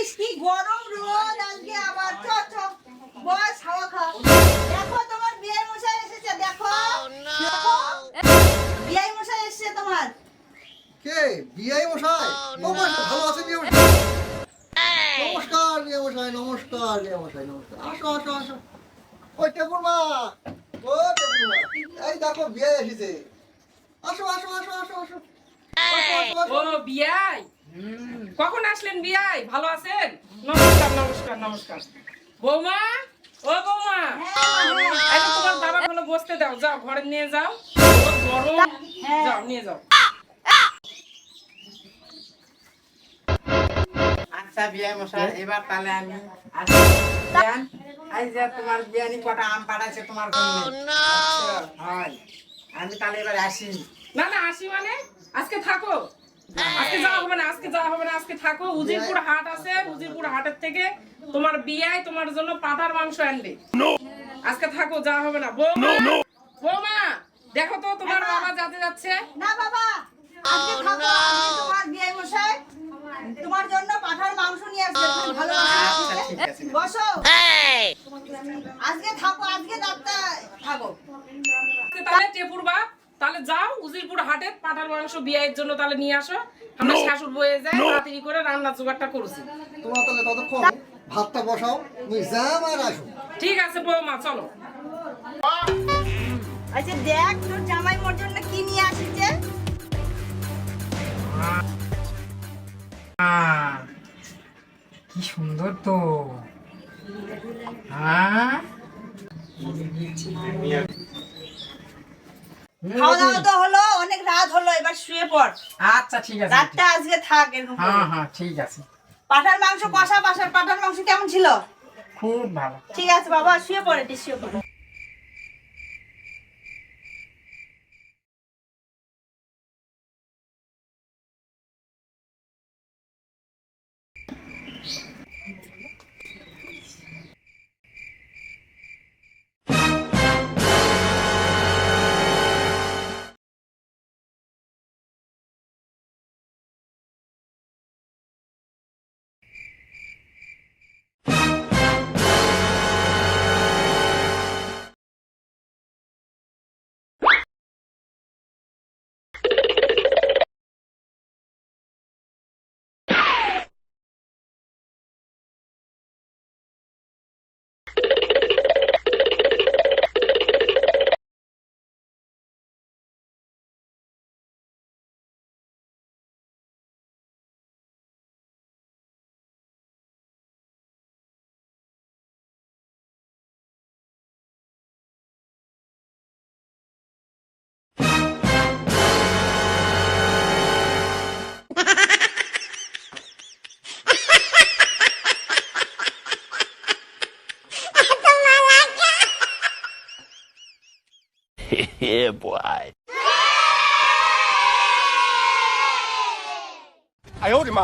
ইস কি গরম রোদ আজকে আবার চ বস হাওয়া খা। দেখো তোমার বিয়ে মশাই এসেছে দেখো। দেখো বিয়ে মশাই এসেছে তোমার। কে বিআই মশাই? নমস্কার, ভালো আছেন বিআই মশাই? নমস্কার বিআই মশাই, নমস্কার বিআই মশাই, নমস্কার। আসো আসো আসো। ওই টেপুরমা, ও টেপুরমা, এই দেখো বিআই এসেছে। আসো আসো আসো আসো আসো। ও বিয়াই, কখন আসলেন বিয়াই? ভালো আছেন? নমস্কার নমস্কার নমস্কার। বৌমা, ও বৌমা, আচ্ছা তোমার বাবা হলো বসতে দাও, যাও ঘরে নিয়ে যাও, ওর গরম, যাও নিয়ে যাও। আচ্ছা বিয়াই মশাই, এবার তাহলে আমি আসি। জান, এই যে তোমার বিয়ানি কটা আম পাড়াছে তোমার জন্য। হয়, আমি তাহলে এবার আসি। না না আসি মানে আজকে থাকো, আজকে যাওয়া হবে না, আজকে যাওয়া হবে না, আজকে থাকো। উজিরপুর হাট আছে, উজিরপুর হাটের থেকে তোমার বিয়াই তোমার জন্য পাঠার মাংস আনবে। আজকে থাকো, যাওয়া হবে না। বৌমা, বৌমা দেখো তো তোমার বাবা যাতে যাচ্ছে। না বাবা আজকে থাকো, আজকে তোমার বিয়ে মশাই তোমার জন্য পাঠার মাংস নিয়ে আসবে। তুমি ভালো আচ্ছা ঠিক আছে। বসো। আজকে থাকো, আজকে ডাক্তার থাকো। তাহলে টেপুর বাপ, তাহলে যাও উজিরপুর হাটে পাঠার মাংস বিয়ের জন্য তাহলে নিয়ে আসো। আমরা শাশুড় বয়ে যাই, তাড়াতাড়ি করে রান্নার জোগাড়টা করছি। তোমরা তাহলে ততক্ষণ ভাতটা বসাও, তুমি যাও আর আসো। ঠিক আছে বৌমা, চলো। আচ্ছা দেখ তোর জামাই মোর জন্য কি নিয়ে আসছে। কি সুন্দর তো। হ্যাঁ, খাওয়া দাওয়া তো হলো, অনেক রাত হলো, এবার শুয়ে পড়। আচ্ছা ঠিক আছে। রাতটা আজকে থাক এরকম করে। হ্যাঁ হ্যাঁ ঠিক আছে, পাঠার মাংস কষা, পাঠার মাংস কেমন ছিল? খুব ভালো। ঠিক আছে বাবা, শুয়ে পড়ে, শুয়ে পড়ে। Yeah, boy. 哎呦我的妈！